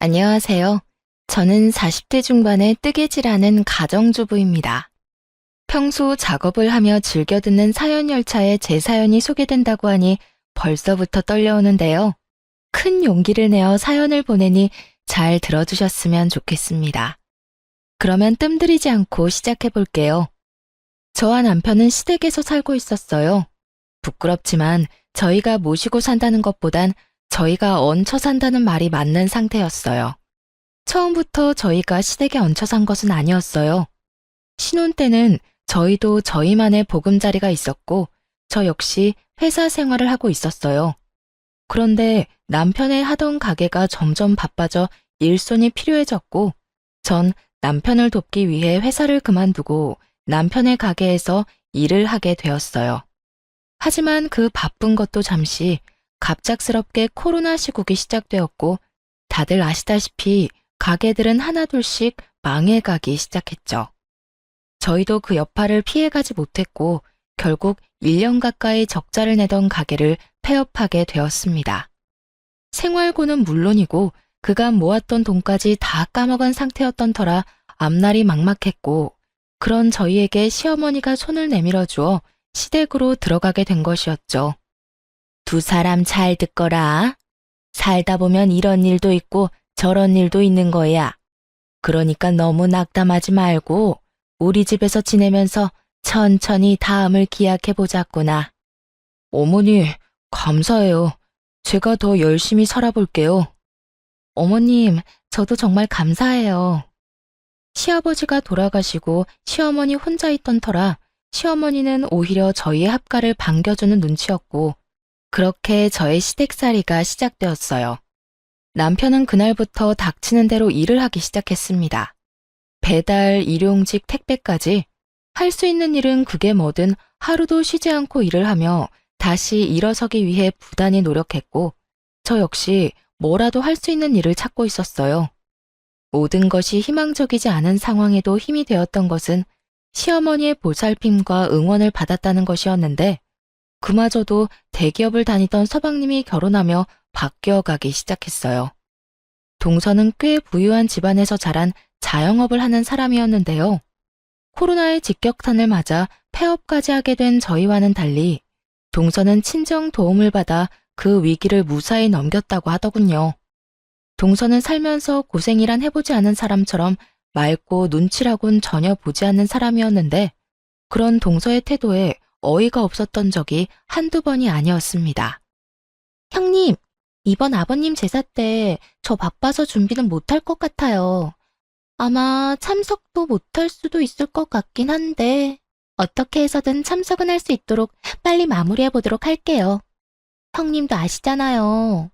안녕하세요. 저는 40대 중반의 뜨개질하는 가정주부입니다. 평소 작업을 하며 즐겨 듣는 사연 열차에 제 사연이 소개된다고 하니 벌써부터 떨려오는데요. 큰 용기를 내어 사연을 보내니 잘 들어주셨으면 좋겠습니다. 그러면 뜸들이지 않고 시작해 볼게요. 저와 남편은 시댁에서 살고 있었어요. 부끄럽지만 저희가 모시고 산다는 것보단 저희가 얹혀 산다는 말이 맞는 상태였어요. 처음부터 저희가 시댁에 얹혀 산 것은 아니었어요. 신혼 때는 저희도 저희만의 보금자리가 있었고, 저 역시 회사 생활을 하고 있었어요. 그런데 남편의 하던 가게가 점점 바빠져 일손이 필요해졌고, 전 남편을 돕기 위해 회사를 그만두고 남편의 가게에서 일을 하게 되었어요. 하지만 그 바쁜 것도 잠시 갑작스럽게 코로나 시국이 시작되었고, 다들 아시다시피 가게들은 하나둘씩 망해가기 시작했죠. 저희도 그 여파를 피해가지 못했고 결국 1년 가까이 적자를 내던 가게를 폐업하게 되었습니다. 생활고는 물론이고 그간 모았던 돈까지 다 까먹은 상태였던 터라 앞날이 막막했고, 그런 저희에게 시어머니가 손을 내밀어 주어 시댁으로 들어가게 된 것이었죠. 두 사람 잘 듣거라. 살다 보면 이런 일도 있고 저런 일도 있는 거야. 그러니까 너무 낙담하지 말고 우리 집에서 지내면서 천천히 다음을 기약해 보자꾸나. 어머니, 감사해요. 제가 더 열심히 살아볼게요. 어머님, 저도 정말 감사해요. 시아버지가 돌아가시고 시어머니 혼자 있던 터라 시어머니는 오히려 저희의 합가를 반겨주는 눈치였고, 그렇게 저의 시댁살이가 시작되었어요. 남편은 그날부터 닥치는 대로 일을 하기 시작했습니다. 배달, 일용직, 택배까지 할 수 있는 일은 그게 뭐든 하루도 쉬지 않고 일을 하며 다시 일어서기 위해 부단히 노력했고, 저 역시 뭐라도 할 수 있는 일을 찾고 있었어요. 모든 것이 희망적이지 않은 상황에도 힘이 되었던 것은 시어머니의 보살핌과 응원을 받았다는 것이었는데, 그마저도 대기업을 다니던 서방님이 결혼하며 바뀌어가기 시작했어요. 동서는 꽤 부유한 집안에서 자란 자영업을 하는 사람이었는데요. 코로나의 직격탄을 맞아 폐업까지 하게 된 저희와는 달리 동서는 친정 도움을 받아 그 위기를 무사히 넘겼다고 하더군요. 동서는 살면서 고생이란 해보지 않은 사람처럼 맑고 눈치라곤 전혀 보지 않는 사람이었는데, 그런 동서의 태도에 어이가 없었던 적이 한두 번이 아니었습니다. 형님, 이번 아버님 제사 때 저 바빠서 준비는 못할 것 같아요. 아마 참석도 못할 수도 있을 것 같긴 한데, 어떻게 해서든 참석은 할 수 있도록 빨리 마무리해 보도록 할게요. 형님도 아시잖아요.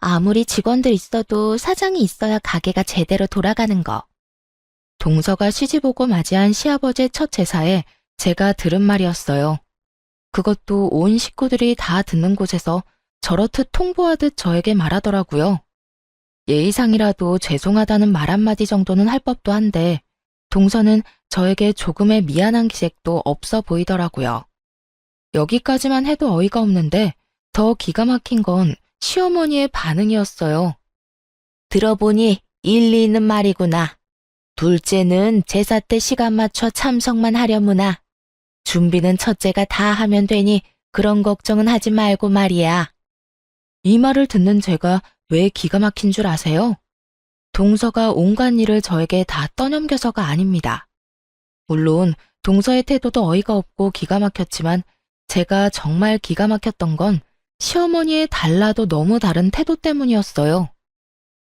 아무리 직원들 있어도 사장이 있어야 가게가 제대로 돌아가는 거. 동서가 시집오고 맞이한 시아버지의 첫 제사에 제가 들은 말이었어요. 그것도 온 식구들이 다 듣는 곳에서 저렇듯 통보하듯 저에게 말하더라고요. 예의상이라도 죄송하다는 말 한마디 정도는 할 법도 한데, 동서는 저에게 조금의 미안한 기색도 없어 보이더라고요. 여기까지만 해도 어이가 없는데 더 기가 막힌 건 시어머니의 반응이었어요. 들어보니 일리 있는 말이구나. 둘째는 제사 때 시간 맞춰 참석만 하려무나. 준비는 첫째가 다 하면 되니 그런 걱정은 하지 말고 말이야. 이 말을 듣는 제가 왜 기가 막힌 줄 아세요? 동서가 온갖 일을 저에게 다 떠넘겨서가 아닙니다. 물론 동서의 태도도 어이가 없고 기가 막혔지만, 제가 정말 기가 막혔던 건 시어머니의 달라도 너무 다른 태도 때문이었어요.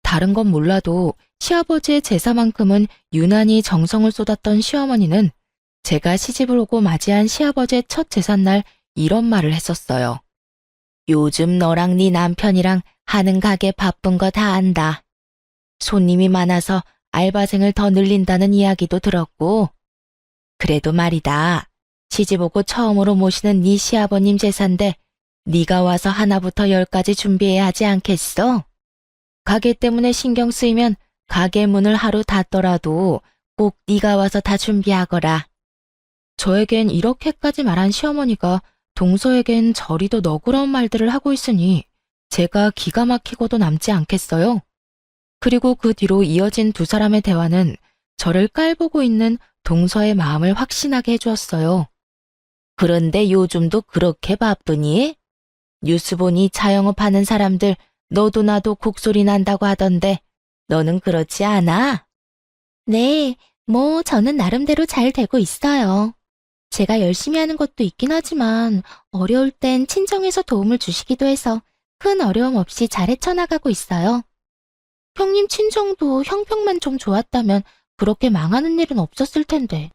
다른 건 몰라도 시아버지의 제사만큼은 유난히 정성을 쏟았던 시어머니는 제가 시집을 오고 맞이한 시아버지의 첫 제삿날 이런 말을 했었어요. 요즘 너랑 네 남편이랑 하는 가게 바쁜 거 다 안다. 손님이 많아서 알바생을 더 늘린다는 이야기도 들었고, 그래도 말이다. 시집오고 처음으로 모시는 네 시아버님 제사인데 네가 와서 하나부터 10까지 준비해야 하지 않겠어? 가게 때문에 신경 쓰이면 가게 문을 하루 닫더라도 꼭 네가 와서 다 준비하거라. 저에겐 이렇게까지 말한 시어머니가 동서에겐 저리도 너그러운 말들을 하고 있으니 제가 기가 막히고도 남지 않겠어요? 그리고 그 뒤로 이어진 두 사람의 대화는 저를 깔보고 있는 동서의 마음을 확신하게 해주었어요. 그런데 요즘도 그렇게 바쁘니? 뉴스 보니 자영업하는 사람들 너도 나도 곡소리 난다고 하던데 너는 그렇지 않아? 네, 저는 나름대로 잘 되고 있어요. 제가 열심히 하는 것도 있긴 하지만 어려울 땐 친정에서 도움을 주시기도 해서 큰 어려움 없이 잘 헤쳐나가고 있어요. 형님 친정도 형평만 좀 좋았다면 그렇게 망하는 일은 없었을 텐데.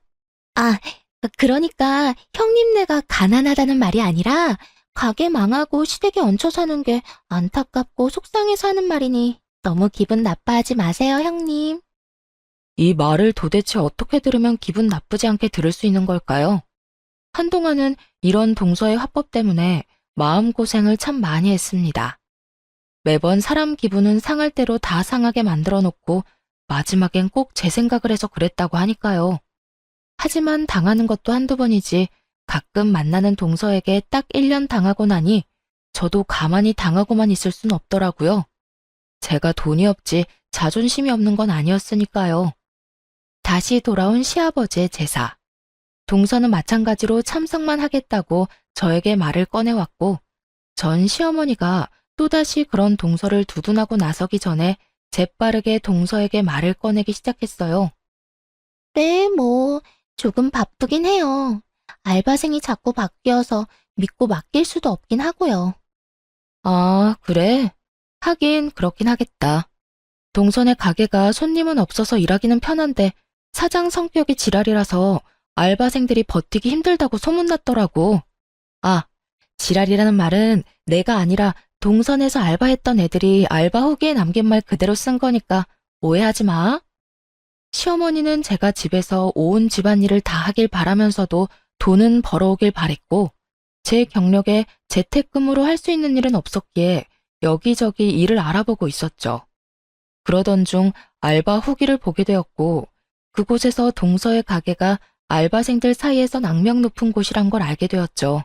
아, 그러니까 형님네가 가난하다는 말이 아니라 가게 망하고 시댁에 얹혀 사는 게 안타깝고 속상해서 하는 말이니 너무 기분 나빠하지 마세요, 형님. 이 말을 도대체 어떻게 들으면 기분 나쁘지 않게 들을 수 있는 걸까요? 한동안은 이런 동서의 화법 때문에 마음고생을 참 많이 했습니다. 매번 사람 기분은 상할 대로 다 상하게 만들어 놓고 마지막엔 꼭 제 생각을 해서 그랬다고 하니까요. 하지만 당하는 것도 한두 번이지 가끔 만나는 동서에게 딱 1년 당하고 나니 저도 가만히 당하고만 있을 순 없더라고요. 제가 돈이 없지 자존심이 없는 건 아니었으니까요. 다시 돌아온 시아버지의 제사. 동서는 마찬가지로 참석만 하겠다고 저에게 말을 꺼내왔고 전 시어머니가 또다시 그런 동서를 두둔하고 나서기 전에 재빠르게 동서에게 말을 꺼내기 시작했어요. 네, 조금 바쁘긴 해요. 알바생이 자꾸 바뀌어서 믿고 맡길 수도 없긴 하고요. 아, 그래? 하긴 그렇긴 하겠다. 동선의 가게가 손님은 없어서 일하기는 편한데 사장 성격이 지랄이라서 알바생들이 버티기 힘들다고 소문났더라고. 아, 지랄이라는 말은 내가 아니라 동선에서 알바했던 애들이 알바 후기에 남긴 말 그대로 쓴 거니까 오해하지 마. 시어머니는 제가 집에서 온 집안일을 다 하길 바라면서도 돈은 벌어오길 바랬고 제 경력에 재택근무로 할 수 있는 일은 없었기에 여기저기 일을 알아보고 있었죠. 그러던 중 알바 후기를 보게 되었고 그곳에서 동서의 가게가 알바생들 사이에서 악명 높은 곳이란 걸 알게 되었죠.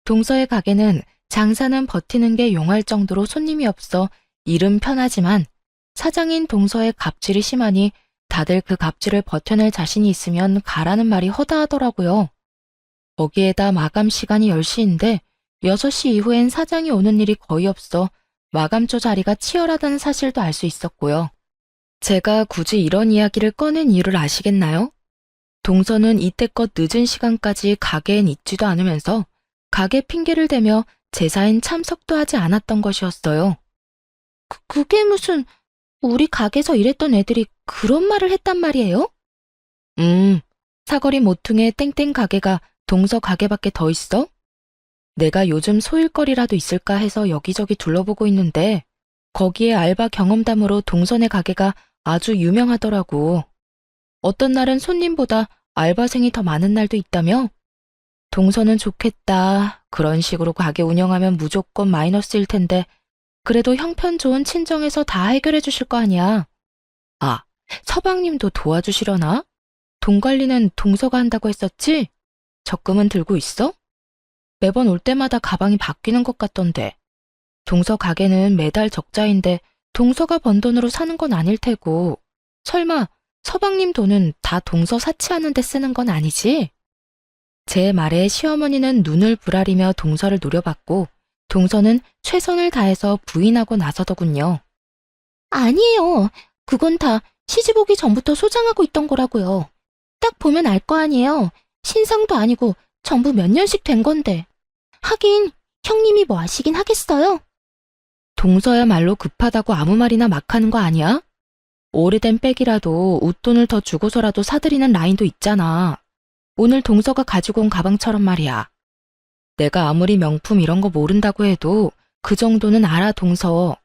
동서의 가게는 장사는 버티는 게 용할 정도로 손님이 없어 일은 편하지만 사장인 동서의 갑질이 심하니 다들 그 갑질을 버텨낼 자신이 있으면 가라는 말이 허다하더라고요. 거기에다 마감 시간이 10시인데 6시 이후엔 사장이 오는 일이 거의 없어 마감조 자리가 치열하다는 사실도 알 수 있었고요. 제가 굳이 이런 이야기를 꺼낸 이유를 아시겠나요? 동서는 이때껏 늦은 시간까지 가게엔 있지도 않으면서 가게 핑계를 대며 제사엔 참석도 하지 않았던 것이었어요. 그게 무슨 우리 가게에서 일했던 애들이 그런 말을 했단 말이에요? 사거리 모퉁이의 땡땡 가게가 동서 가게밖에 더 있어? 내가 요즘 소일거리라도 있을까 해서 여기저기 둘러보고 있는데 거기에 알바 경험담으로 동선의 가게가 아주 유명하더라고. 어떤 날은 손님보다 알바생이 더 많은 날도 있다며? 동서는 좋겠다. 그런 식으로 가게 운영하면 무조건 마이너스일 텐데 그래도 형편 좋은 친정에서 다 해결해 주실 거 아니야. 아, 서방님도 도와주시려나? 돈 관리는 동서가 한다고 했었지? 적금은 들고 있어? 매번 올 때마다 가방이 바뀌는 것 같던데. 동서 가게는 매달 적자인데 동서가 번 돈으로 사는 건 아닐 테고 설마 서방님 돈은 다 동서 사치하는 데 쓰는 건 아니지? 제 말에 시어머니는 눈을 부라리며 동서를 노려봤고 동서는 최선을 다해서 부인하고 나서더군요. 아니에요. 그건 다 시집 오기 전부터 소장하고 있던 거라고요. 딱 보면 알 거 아니에요. 신상도 아니고 전부 몇 년씩 된 건데. 하긴 형님이 뭐 아시긴 하겠어요? 동서야말로 급하다고 아무 말이나 막 하는 거 아니야? 오래된 백이라도 웃돈을 더 주고서라도 사들이는 라인도 있잖아. 오늘 동서가 가지고 온 가방처럼 말이야. 내가 아무리 명품 이런 거 모른다고 해도 그 정도는 알아, 동서.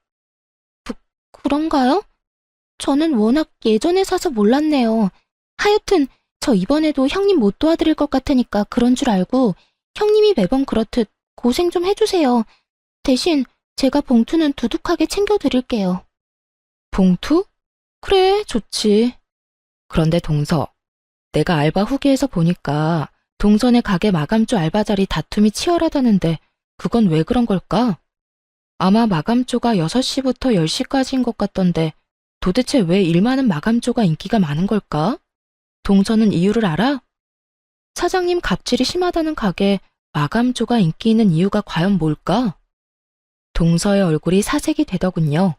그런가요? 저는 워낙 예전에 사서 몰랐네요. 하여튼 저 이번에도 형님 못 도와드릴 것 같으니까 그런 줄 알고 형님이 매번 그렇듯 고생 좀 해주세요. 대신 제가 봉투는 두둑하게 챙겨드릴게요. 봉투? 그래, 좋지. 그런데 동서, 내가 알바 후기에서 보니까 동선의 가게 마감조 알바 자리 다툼이 치열하다는데 그건 왜 그런 걸까? 아마 마감조가 6시부터 10시까지인 것 같던데 도대체 왜 일 많은 마감조가 인기가 많은 걸까? 동서는 이유를 알아? 사장님 갑질이 심하다는 가게 마감조가 인기 있는 이유가 과연 뭘까? 동서의 얼굴이 사색이 되더군요.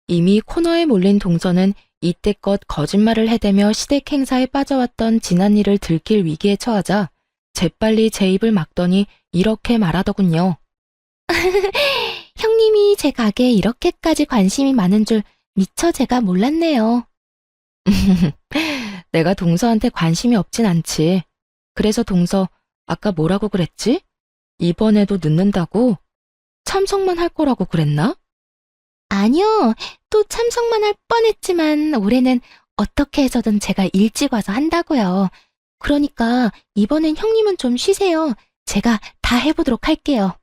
이미 코너에 몰린 동서는 이때껏 거짓말을 해대며 시댁 행사에 빠져왔던 지난 일을 들킬 위기에 처하자 재빨리 제 입을 막더니 이렇게 말하더군요. 형님이 제 가게에 이렇게까지 관심이 많은 줄 미처 제가 몰랐네요. 내가 동서한테 관심이 없진 않지. 그래서 동서, 아까 뭐라고 그랬지? 이번에도 늦는다고? 참석만 할 거라고 그랬나? 아니요. 또 참석만 할 뻔했지만 올해는 어떻게 해서든 제가 일찍 와서 한다고요. 그러니까 이번엔 형님은 좀 쉬세요. 제가 다 해보도록 할게요.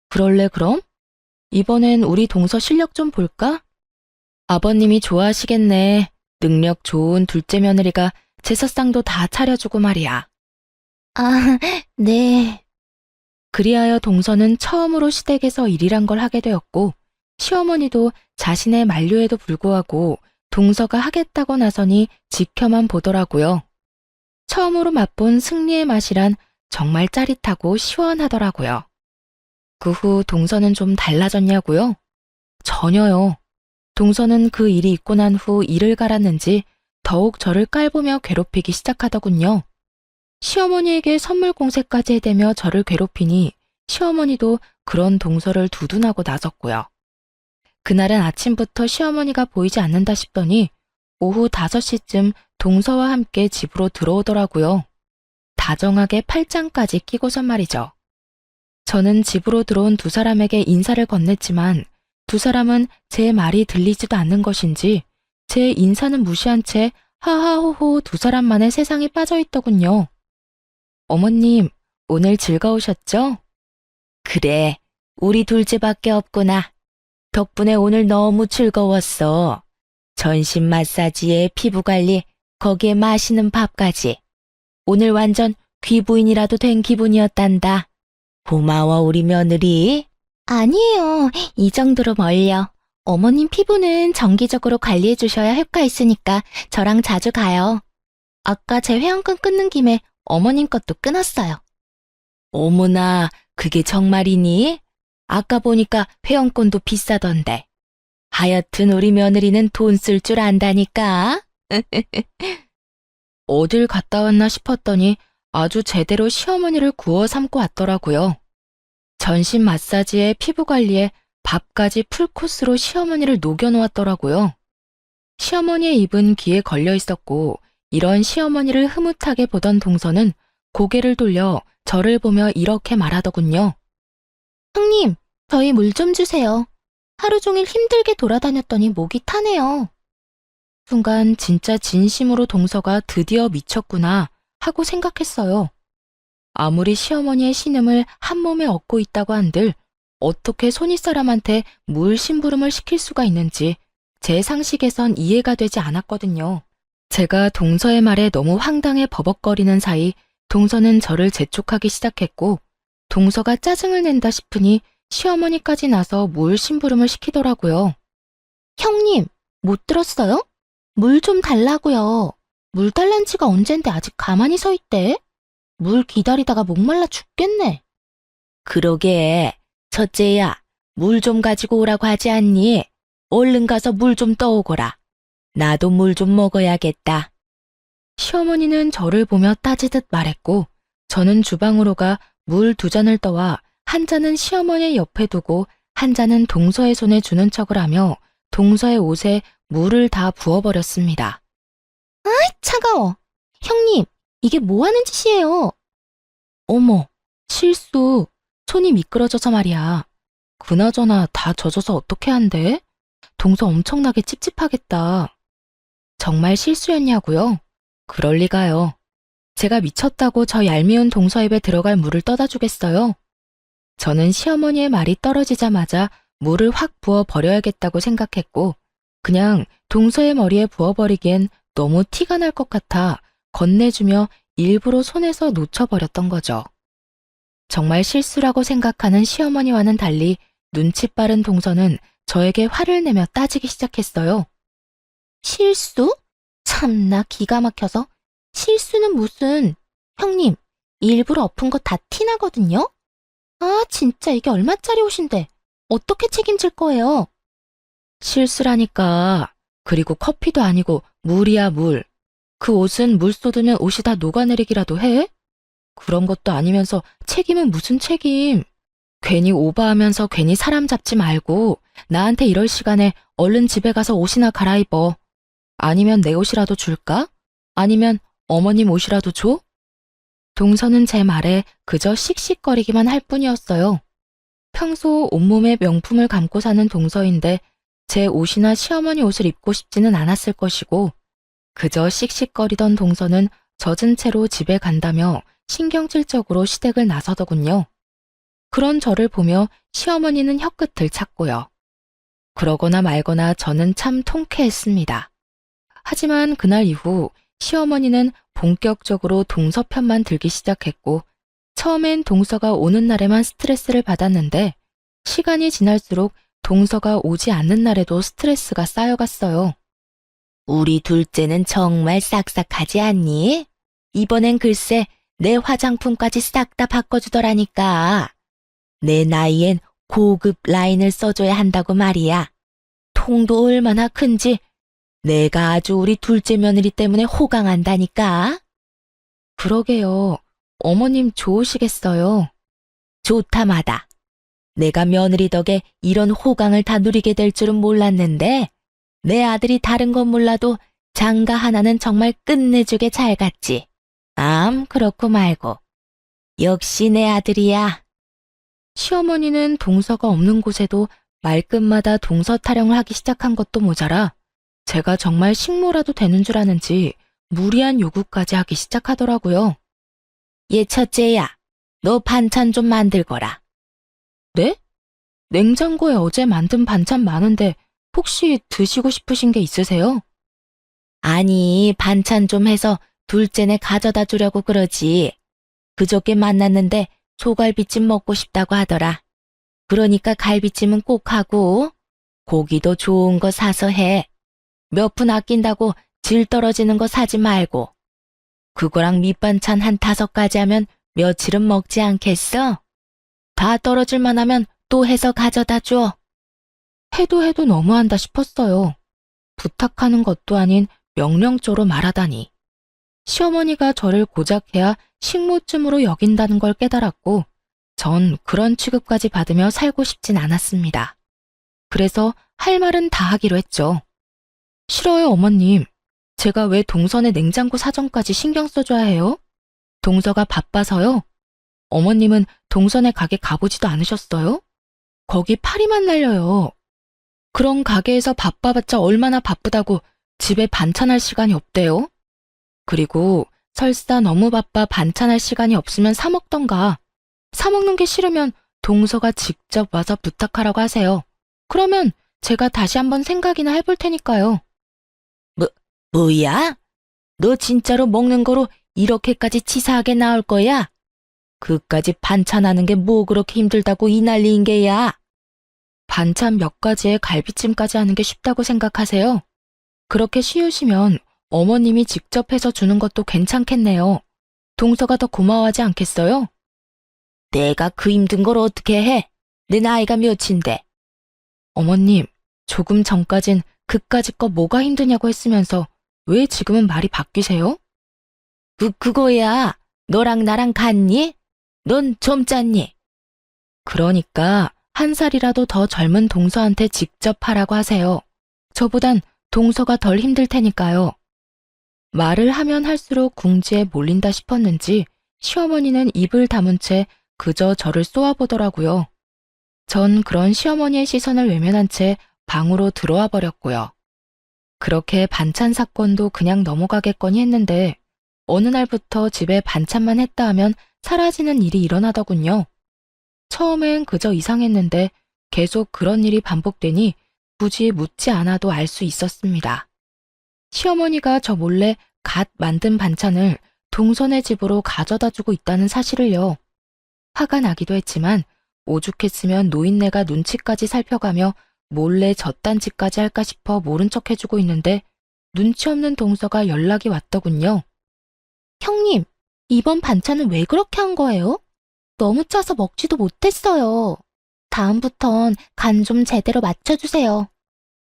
그럴래 그럼? 이번엔 우리 동서 실력 좀 볼까? 아버님이 좋아하시겠네. 능력 좋은 둘째 며느리가 제사상도 다 차려주고 말이야. 아, 네. 그리하여 동서는 처음으로 시댁에서 일이란 걸 하게 되었고 시어머니도 자신의 만류에도 불구하고 동서가 하겠다고 나서니 지켜만 보더라고요. 처음으로 맛본 승리의 맛이란 정말 짜릿하고 시원하더라고요. 그 후 동서는 좀 달라졌냐고요? 전혀요. 동서는 그 일이 있고 난 후 일을 갈았는지 더욱 저를 깔보며 괴롭히기 시작하더군요. 시어머니에게 선물 공세까지 해대며 저를 괴롭히니 시어머니도 그런 동서를 두둔하고 나섰고요. 그날은 아침부터 시어머니가 보이지 않는다 싶더니 오후 5시쯤 동서와 함께 집으로 들어오더라고요. 다정하게 팔짱까지 끼고선 말이죠. 저는 집으로 들어온 두 사람에게 인사를 건넸지만 두 사람은 제 말이 들리지도 않는 것인지 제 인사는 무시한 채 하하호호 두 사람만의 세상에 빠져있더군요. 어머님, 오늘 즐거우셨죠? 그래, 우리 둘째밖에 없구나. 덕분에 오늘 너무 즐거웠어. 전신 마사지에 피부관리, 거기에 맛있는 밥까지. 오늘 완전 귀부인이라도 된 기분이었단다. 고마워, 우리 며느리. 아니에요. 이 정도로 멀려. 어머님 피부는 정기적으로 관리해 주셔야 효과 있으니까 저랑 자주 가요. 아까 제 회원권 끊는 김에 어머님 것도 끊었어요. 어머나, 그게 정말이니? 아까 보니까 회원권도 비싸던데. 하여튼 우리 며느리는 돈 쓸 줄 안다니까. 어딜 갔다 왔나 싶었더니 아주 제대로 시어머니를 구워 삼고 왔더라고요. 전신 마사지에 피부 관리에 밥까지 풀코스로 시어머니를 녹여놓았더라고요. 시어머니의 입은 귀에 걸려 있었고 이런 시어머니를 흐뭇하게 보던 동서는 고개를 돌려 저를 보며 이렇게 말하더군요. 형님, 저희 물 좀 주세요. 하루 종일 힘들게 돌아다녔더니 목이 타네요. 순간 진짜 진심으로 동서가 드디어 미쳤구나 하고 생각했어요. 아무리 시어머니의 신음을 한 몸에 얻고 있다고 한들 어떻게 손윗사람한테 물 심부름을 시킬 수가 있는지 제 상식에선 이해가 되지 않았거든요. 제가 동서의 말에 너무 황당해 버벅거리는 사이 동서는 저를 재촉하기 시작했고 동서가 짜증을 낸다 싶으니 시어머니까지 나서 물 심부름을 시키더라고요. 형님, 못 들었어요? 물 좀 달라고요. 물 달란 지가 언젠데 아직 가만히 서 있대? 물 기다리다가 목말라 죽겠네. 그러게, 첫째야, 물 좀 가지고 오라고 하지 않니? 얼른 가서 물 좀 떠오거라. 나도 물 좀 먹어야겠다. 시어머니는 저를 보며 따지듯 말했고 저는 주방으로 가 물 2잔을 떠와 한 잔은 시어머니의 옆에 두고 한 잔은 동서의 손에 주는 척을 하며 동서의 옷에 물을 다 부어버렸습니다. 아이, 차가워. 형님, 이게 뭐 하는 짓이에요? 어머, 실수. 손이 미끄러져서 말이야. 그나저나 다 젖어서 어떻게 한대? 동서 엄청나게 찝찝하겠다. 정말 실수였냐고요? 그럴 리가요. 제가 미쳤다고 저 얄미운 동서 입에 들어갈 물을 떠다 주겠어요? 저는 시어머니의 말이 떨어지자마자 물을 확 부어 버려야겠다고 생각했고 그냥 동서의 머리에 부어버리기엔 너무 티가 날 것 같아 건네주며 일부러 손에서 놓쳐버렸던 거죠. 정말 실수라고 생각하는 시어머니와는 달리 눈치 빠른 동서는 저에게 화를 내며 따지기 시작했어요. 실수? 참나 기가 막혀서. 실수는 무슨. 형님, 일부러 엎은 거 다 티나거든요? 아, 진짜 이게 얼마짜리 옷인데. 어떻게 책임질 거예요? 실수라니까. 그리고 커피도 아니고 물이야, 물. 그 옷은 물 쏟으면 옷이 다 녹아내리기라도 해? 그런 것도 아니면서 책임은 무슨 책임? 괜히 오버하면서 괜히 사람 잡지 말고 나한테 이럴 시간에 얼른 집에 가서 옷이나 갈아입어. 아니면 내 옷이라도 줄까? 아니면 어머님 옷이라도 줘? 동서는 제 말에 그저 씩씩거리기만 할 뿐이었어요. 평소 온몸에 명품을 감고 사는 동서인데 제 옷이나 시어머니 옷을 입고 싶지는 않았을 것이고 그저 씩씩거리던 동서는 젖은 채로 집에 간다며 신경질적으로 시댁을 나서더군요. 그런 저를 보며 시어머니는 혀끝을 찼고요. 그러거나 말거나 저는 참 통쾌했습니다. 하지만 그날 이후 시어머니는 본격적으로 동서 편만 들기 시작했고 처음엔 동서가 오는 날에만 스트레스를 받았는데 시간이 지날수록 동서가 오지 않는 날에도 스트레스가 쌓여갔어요. 우리 둘째는 정말 싹싹하지 않니? 이번엔 글쎄 내 화장품까지 싹 다 바꿔주더라니까. 내 나이엔 고급 라인을 써줘야 한다고 말이야. 통도 얼마나 큰지 내가 아주 우리 둘째 며느리 때문에 호강한다니까. 그러게요. 어머님 좋으시겠어요. 좋다마다. 내가 며느리 덕에 이런 호강을 다 누리게 될 줄은 몰랐는데 내 아들이 다른 건 몰라도 장가 하나는 정말 끝내주게 잘 갔지. 그렇고 말고. 역시 내 아들이야. 시어머니는 동서가 없는 곳에도 말끝마다 동서 타령을 하기 시작한 것도 모자라 제가 정말 식모라도 되는 줄 아는지 무리한 요구까지 하기 시작하더라고요. 얘 첫째야, 너 반찬 좀 만들거라. 네? 냉장고에 어제 만든 반찬 많은데 혹시 드시고 싶으신 게 있으세요? 아니, 반찬 좀 해서 둘째네 가져다 주려고 그러지. 그저께 만났는데 소갈비찜 먹고 싶다고 하더라. 그러니까 갈비찜은 꼭 하고 고기도 좋은 거 사서 해. 몇 푼 아낀다고 질 떨어지는 거 사지 말고. 그거랑 밑반찬 한 5가지 하면 며칠은 먹지 않겠어? 다 떨어질만 하면 또 해서 가져다 줘. 해도 너무한다 싶었어요. 부탁하는 것도 아닌 명령조로 말하다니. 시어머니가 저를 고작 해야 식모쯤으로 여긴다는 걸 깨달았고 전 그런 취급까지 받으며 살고 싶진 않았습니다. 그래서 할 말은 다 하기로 했죠. 싫어요, 어머님. 제가 왜 동선의 냉장고 사정까지 신경 써줘야 해요? 동서가 바빠서요? 어머님은 동선의 가게 가보지도 않으셨어요? 거기 파리만 날려요. 그런 가게에서 바빠봤자 얼마나 바쁘다고 집에 반찬할 시간이 없대요? 그리고 설사 너무 바빠 반찬할 시간이 없으면 사 먹던가. 사 먹는 게 싫으면 동서가 직접 와서 부탁하라고 하세요. 그러면 제가 다시 한번 생각이나 해볼 테니까요. 뭐야? 너 진짜로 먹는 거로 이렇게까지 치사하게 나올 거야? 그까지 반찬하는 게 뭐 그렇게 힘들다고 이 난리인 게야? 반찬 몇 가지에 갈비찜까지 하는 게 쉽다고 생각하세요? 그렇게 쉬우시면 어머님이 직접 해서 주는 것도 괜찮겠네요. 동서가 더 고마워하지 않겠어요? 내가 그 힘든 걸 어떻게 해? 내 나이가 몇인데. 어머님, 조금 전까진 그까짓 거 뭐가 힘드냐고 했으면서 왜 지금은 말이 바뀌세요? 그거야. 너랑 나랑 같니? 넌 젊잖니? 그러니까 1살이라도 더 젊은 동서한테 직접 하라고 하세요. 저보단 동서가 덜 힘들 테니까요. 말을 하면 할수록 궁지에 몰린다 싶었는지 시어머니는 입을 다문 채 그저 저를 쏘아보더라고요. 전 그런 시어머니의 시선을 외면한 채 방으로 들어와 버렸고요. 그렇게 반찬 사건도 그냥 넘어가겠거니 했는데 어느 날부터 집에 반찬만 했다 하면 사라지는 일이 일어나더군요. 처음엔 그저 이상했는데 계속 그런 일이 반복되니 굳이 묻지 않아도 알 수 있었습니다. 시어머니가 저 몰래 갓 만든 반찬을 동선의 집으로 가져다 주고 있다는 사실을요. 화가 나기도 했지만 오죽했으면 노인네가 눈치까지 살펴가며 몰래 젖단지까지 할까 싶어 모른 척 해주고 있는데 눈치 없는 동서가 연락이 왔더군요. 형님, 이번 반찬은 왜 그렇게 한 거예요? 너무 짜서 먹지도 못했어요. 다음부턴 간 좀 제대로 맞춰주세요.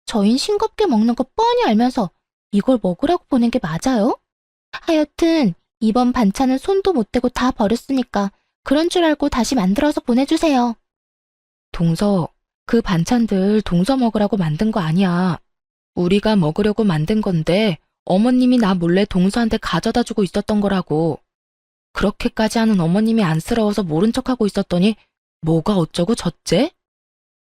저흰 싱겁게 먹는 거 뻔히 알면서 이걸 먹으라고 보낸 게 맞아요? 하여튼 이번 반찬은 손도 못 대고 다 버렸으니까 그런 줄 알고 다시 만들어서 보내주세요. 동서, 그 반찬들 동서 먹으라고 만든 거 아니야. 우리가 먹으려고 만든 건데 어머님이 나 몰래 동서한테 가져다 주고 있었던 거라고. 그렇게까지 하는 어머님이 안쓰러워서 모른 척하고 있었더니 뭐가 어쩌고 저째?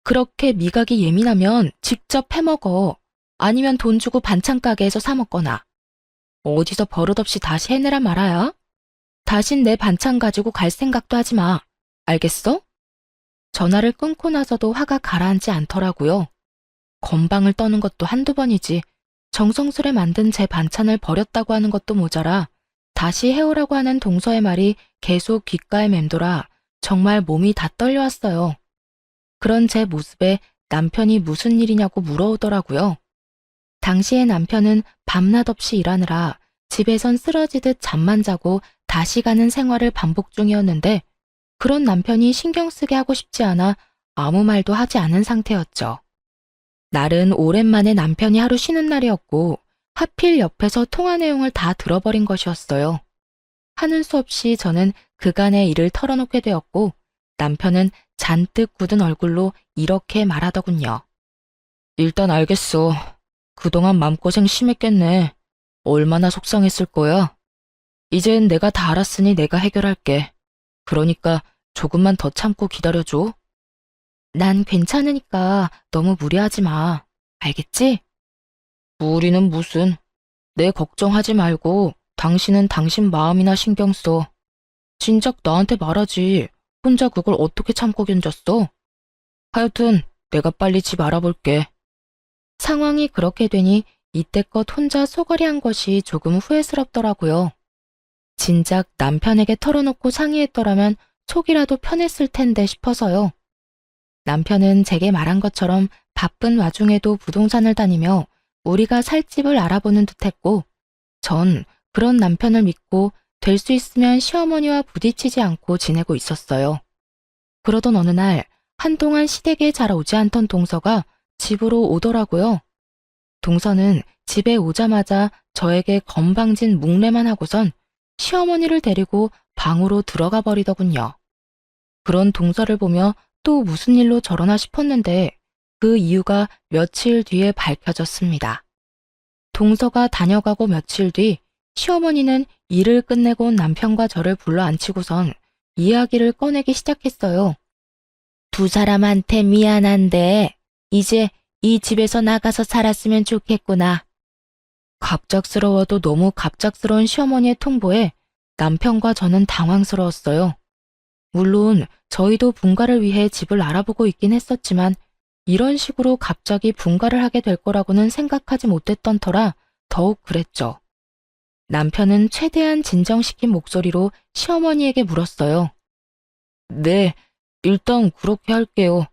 그렇게 미각이 예민하면 직접 해먹어. 아니면 돈 주고 반찬 가게에서 사 먹거나. 어디서 버릇없이 다시 해내라 말아야. 다신 내 반찬 가지고 갈 생각도 하지 마. 알겠어? 전화를 끊고 나서도 화가 가라앉지 않더라고요. 건방을 떠는 것도 한두 번이지. 정성스레 만든 제 반찬을 버렸다고 하는 것도 모자라 다시 해오라고 하는 동서의 말이 계속 귓가에 맴돌아 정말 몸이 다 떨려왔어요. 그런 제 모습에 남편이 무슨 일이냐고 물어오더라고요. 당시에 남편은 밤낮 없이 일하느라 집에선 쓰러지듯 잠만 자고 다시 가는 생활을 반복 중이었는데 그런 남편이 신경 쓰게 하고 싶지 않아 아무 말도 하지 않은 상태였죠. 날은 오랜만에 남편이 하루 쉬는 날이었고 하필 옆에서 통화 내용을 다 들어버린 것이었어요. 하는 수 없이 저는 그간의 일을 털어놓게 되었고 남편은 잔뜩 굳은 얼굴로 이렇게 말하더군요. 일단 알겠어. 그동안 맘고생 심했겠네. 얼마나 속상했을 거야. 이젠 내가 다 알았으니 내가 해결할게. 그러니까 조금만 더 참고 기다려줘. 난 괜찮으니까 너무 무리하지 마. 알겠지? 무리는 무슨. 내 걱정하지 말고 당신은 당신 마음이나 신경 써. 진작 나한테 말하지. 혼자 그걸 어떻게 참고 견뎠어? 하여튼 내가 빨리 집 알아볼게. 상황이 그렇게 되니 이때껏 혼자 소거리한 것이 조금 후회스럽더라고요. 진작 남편에게 털어놓고 상의했더라면 속이라도 편했을 텐데 싶어서요. 남편은 제게 말한 것처럼 바쁜 와중에도 부동산을 다니며 우리가 살 집을 알아보는 듯했고 전 그런 남편을 믿고 될 수 있으면 시어머니와 부딪히지 않고 지내고 있었어요. 그러던 어느 날 한동안 시댁에 잘 오지 않던 동서가 집으로 오더라고요. 동서는 집에 오자마자 저에게 건방진 묵례만 하고선 시어머니를 데리고 방으로 들어가 버리더군요. 그런 동서를 보며 또 무슨 일로 저러나 싶었는데 그 이유가 며칠 뒤에 밝혀졌습니다. 동서가 다녀가고 며칠 뒤 시어머니는 일을 끝내고 온 남편과 저를 불러 앉히고선 이야기를 꺼내기 시작했어요. 두 사람한테 미안한데 이제 이 집에서 나가서 살았으면 좋겠구나. 갑작스러워도 너무 갑작스러운 시어머니의 통보에 남편과 저는 당황스러웠어요. 물론 저희도 분가를 위해 집을 알아보고 있긴 했었지만 이런 식으로 갑자기 분가를 하게 될 거라고는 생각하지 못했던 터라 더욱 그랬죠. 남편은 최대한 진정시킨 목소리로 시어머니에게 물었어요. 네, 일단 그렇게 할게요.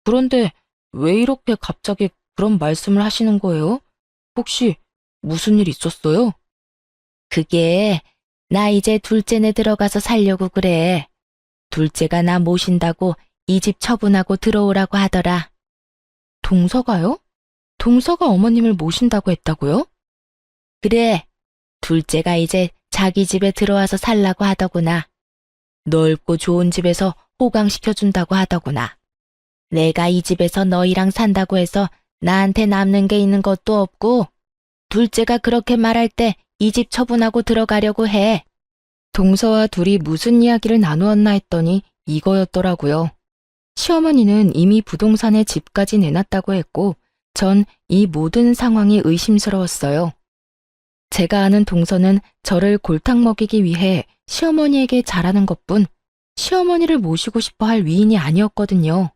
그런데 왜 이렇게 갑자기 그런 말씀을 하시는 거예요? 혹시 무슨 일 있었어요? 그게 나 이제 둘째네 들어가서 살려고 그래. 둘째가 나 모신다고 이 집 처분하고 들어오라고 하더라. 동서가요? 동서가 어머님을 모신다고 했다고요? 그래. 둘째가 이제 자기 집에 들어와서 살라고 하더구나. 넓고 좋은 집에서 호강시켜준다고 하더구나. 내가 이 집에서 너희랑 산다고 해서 나한테 남는 게 있는 것도 없고 둘째가 그렇게 말할 때 이 집 처분하고 들어가려고 해. 동서와 둘이 무슨 이야기를 나누었나 했더니 이거였더라고요. 시어머니는 이미 부동산에 집까지 내놨다고 했고 전 이 모든 상황이 의심스러웠어요. 제가 아는 동서는 저를 골탕 먹이기 위해 시어머니에게 잘하는 것뿐 시어머니를 모시고 싶어 할 위인이 아니었거든요.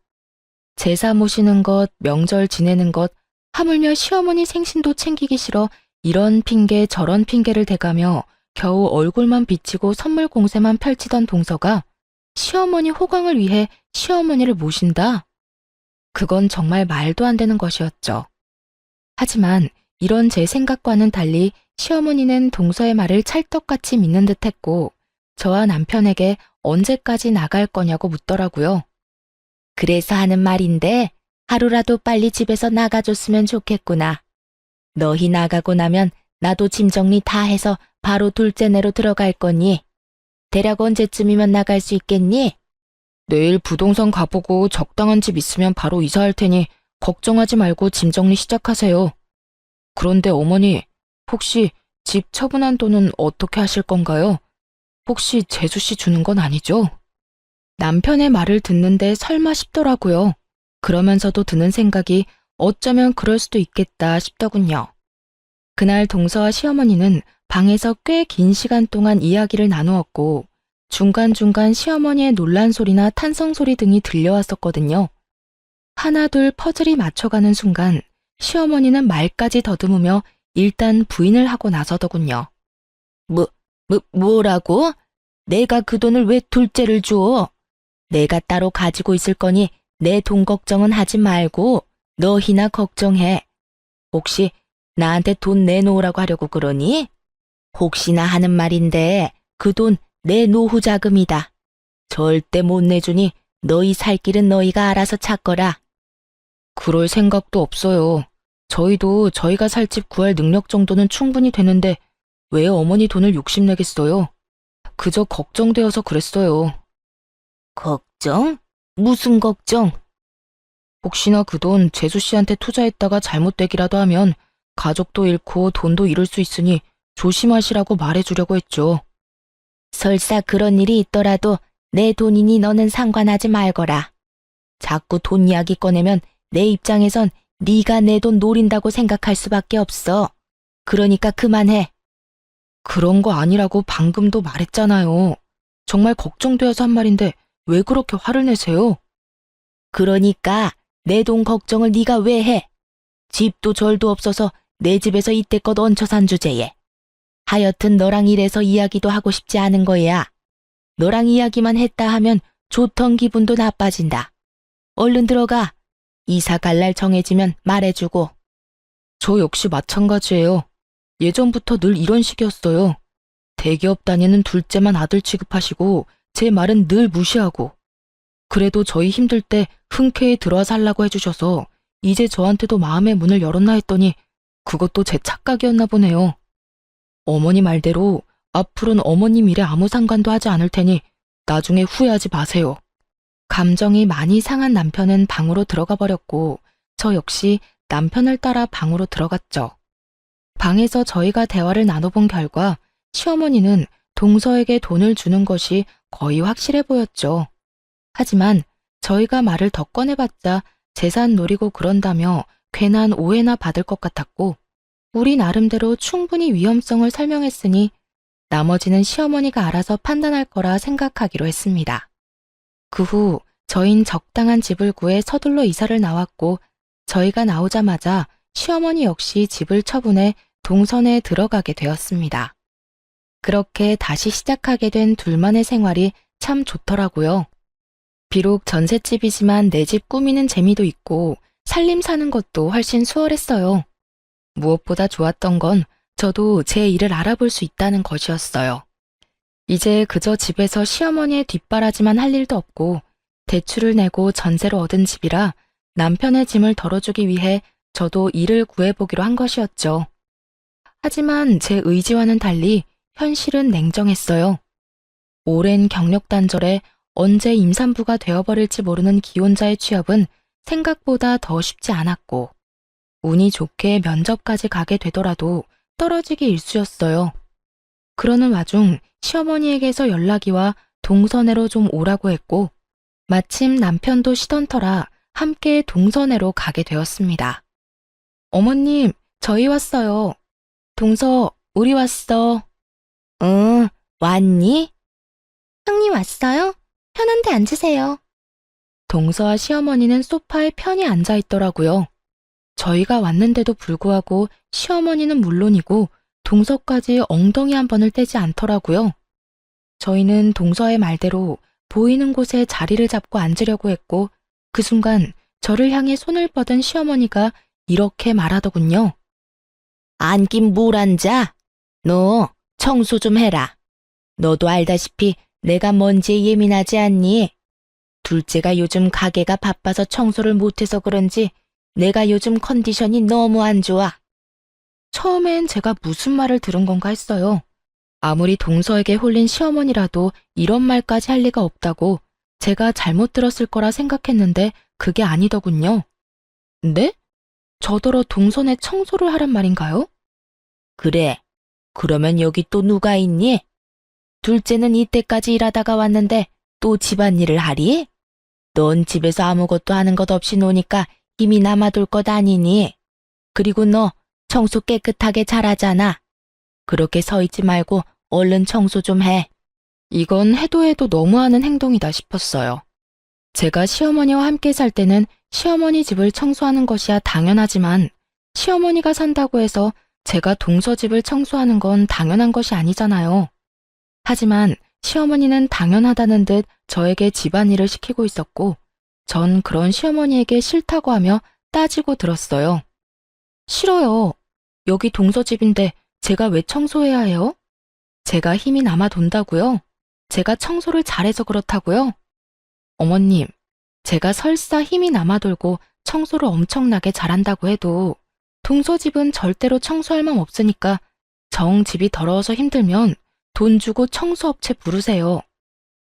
제사 모시는 것, 명절 지내는 것, 하물며 시어머니 생신도 챙기기 싫어 이런 핑계 저런 핑계를 대가며 겨우 얼굴만 비치고 선물 공세만 펼치던 동서가 시어머니 호강을 위해 시어머니를 모신다? 그건 정말 말도 안 되는 것이었죠. 하지만 이런 제 생각과는 달리 시어머니는 동서의 말을 찰떡같이 믿는 듯했고 저와 남편에게 언제까지 나갈 거냐고 묻더라고요. 그래서 하는 말인데 하루라도 빨리 집에서 나가줬으면 좋겠구나. 너희 나가고 나면 나도 짐 정리 다 해서 바로 둘째 내로 들어갈 거니? 대략 언제쯤이면 나갈 수 있겠니? 내일 부동산 가보고 적당한 집 있으면 바로 이사할 테니 걱정하지 말고 짐 정리 시작하세요. 그런데 어머니, 혹시 집 처분한 돈은 어떻게 하실 건가요? 혹시 재수 씨 주는 건 아니죠? 남편의 말을 듣는데 설마 싶더라고요. 그러면서도 드는 생각이 어쩌면 그럴 수도 있겠다 싶더군요. 그날 동서와 시어머니는 방에서 꽤 긴 시간 동안 이야기를 나누었고 중간중간 시어머니의 놀란 소리나 탄성 소리 등이 들려왔었거든요. 하나둘 퍼즐이 맞춰가는 순간 시어머니는 말까지 더듬으며 일단 부인을 하고 나서더군요. 뭐라고? 내가 그 돈을 왜 둘째를 줘? 내가 따로 가지고 있을 거니 내 돈 걱정은 하지 말고 너희나 걱정해. 혹시 나한테 돈 내놓으라고 하려고 그러니? 혹시나 하는 말인데 그 돈 내 노후 자금이다. 절대 못 내주니 너희 살 길은 너희가 알아서 찾거라. 그럴 생각도 없어요. 저희도 저희가 살 집 구할 능력 정도는 충분히 되는데 왜 어머니 돈을 욕심내겠어요? 그저 걱정되어서 그랬어요. 걱정? 무슨 걱정? 혹시나 그 돈 재수 씨한테 투자했다가 잘못되기라도 하면 가족도 잃고 돈도 잃을 수 있으니 조심하시라고 말해주려고 했죠. 설사 그런 일이 있더라도 내 돈이니 너는 상관하지 말거라. 자꾸 돈 이야기 꺼내면 내 입장에선 네가 내 돈 노린다고 생각할 수밖에 없어. 그러니까 그만해. 그런 거 아니라고 방금도 말했잖아요. 정말 걱정되어서 한 말인데 왜 그렇게 화를 내세요? 그러니까 내 돈 걱정을 네가 왜 해? 집도 절도 없어서 내 집에서 이때껏 얹혀 산 주제에. 하여튼 너랑 이래서 이야기도 하고 싶지 않은 거야. 너랑 이야기만 했다 하면 좋던 기분도 나빠진다. 얼른 들어가. 이사 갈 날 정해지면 말해주고. 저 역시 마찬가지예요. 예전부터 늘 이런 식이었어요. 대기업 다니는 둘째만 아들 취급하시고 제 말은 늘 무시하고. 그래도 저희 힘들 때 흔쾌히 들어와 살라고 해주셔서 이제 저한테도 마음의 문을 열었나 했더니 그것도 제 착각이었나 보네요. 어머니 말대로 앞으로는 어머님 일에 아무 상관도 하지 않을 테니 나중에 후회하지 마세요. 감정이 많이 상한 남편은 방으로 들어가 버렸고 저 역시 남편을 따라 방으로 들어갔죠. 방에서 저희가 대화를 나눠본 결과 시어머니는 동서에게 돈을 주는 것이 거의 확실해 보였죠. 하지만 저희가 말을 더 꺼내봤자 재산 노리고 그런다며 괜한 오해나 받을 것 같았고 우리 나름대로 충분히 위험성을 설명했으니 나머지는 시어머니가 알아서 판단할 거라 생각하기로 했습니다. 그 후 저흰 적당한 집을 구해 서둘러 이사를 나왔고 저희가 나오자마자 시어머니 역시 집을 처분해 동선에 들어가게 되었습니다. 그렇게 다시 시작하게 된 둘만의 생활이 참 좋더라고요. 비록 전셋집이지만 내 집 꾸미는 재미도 있고 살림 사는 것도 훨씬 수월했어요. 무엇보다 좋았던 건 저도 제 일을 알아볼 수 있다는 것이었어요. 이제 그저 집에서 시어머니의 뒷바라지만 할 일도 없고 대출을 내고 전세로 얻은 집이라 남편의 짐을 덜어주기 위해 저도 일을 구해보기로 한 것이었죠. 하지만 제 의지와는 달리 현실은 냉정했어요. 오랜 경력 단절에 언제 임산부가 되어버릴지 모르는 기혼자의 취업은 생각보다 더 쉽지 않았고 운이 좋게 면접까지 가게 되더라도 떨어지기 일쑤였어요. 그러는 와중 시어머니에게서 연락이 와 동선회로 좀 오라고 했고 마침 남편도 쉬던 터라 함께 동선회로 가게 되었습니다. 어머님, 저희 왔어요. 동서, 우리 왔어. 응, 왔니? 형님 왔어요? 편한 데 앉으세요. 동서와 시어머니는 소파에 편히 앉아 있더라고요. 저희가 왔는데도 불구하고 시어머니는 물론이고 동서까지 엉덩이 한 번을 떼지 않더라고요. 저희는 동서의 말대로 보이는 곳에 자리를 잡고 앉으려고 했고 그 순간 저를 향해 손을 뻗은 시어머니가 이렇게 말하더군요. 앉긴 뭘 앉아? 너 청소 좀 해라. 너도 알다시피 내가 먼지에 예민하지 않니? 둘째가 요즘 가게가 바빠서 청소를 못해서 그런지 내가 요즘 컨디션이 너무 안 좋아. 처음엔 제가 무슨 말을 들은 건가 했어요. 아무리 동서에게 홀린 시어머니라도 이런 말까지 할 리가 없다고 제가 잘못 들었을 거라 생각했는데 그게 아니더군요. 네? 저더러 동선에 청소를 하란 말인가요? 그래. 그러면 여기 또 누가 있니? 둘째는 이때까지 일하다가 왔는데 또 집안일을 하리? 넌 집에서 아무것도 하는 것 없이 노니까 힘이 남아돌 것 아니니? 그리고 너 청소 깨끗하게 잘하잖아. 그렇게 서 있지 말고 얼른 청소 좀 해. 이건 해도 해도 너무하는 행동이다 싶었어요. 제가 시어머니와 함께 살 때는 시어머니 집을 청소하는 것이야 당연하지만 시어머니가 산다고 해서 제가 동서 집을 청소하는 건 당연한 것이 아니잖아요. 하지만 시어머니는 당연하다는 듯 저에게 집안일을 시키고 있었고 전 그런 시어머니에게 싫다고 하며 따지고 들었어요. 싫어요. 여기 동서 집인데 제가 왜 청소해야 해요? 제가 힘이 남아 돈다고요? 제가 청소를 잘해서 그렇다고요? 어머님, 제가 설사 힘이 남아 돌고 청소를 엄청나게 잘한다고 해도 동서 집은 절대로 청소할 맘 없으니까 정 집이 더러워서 힘들면 돈 주고 청소업체 부르세요.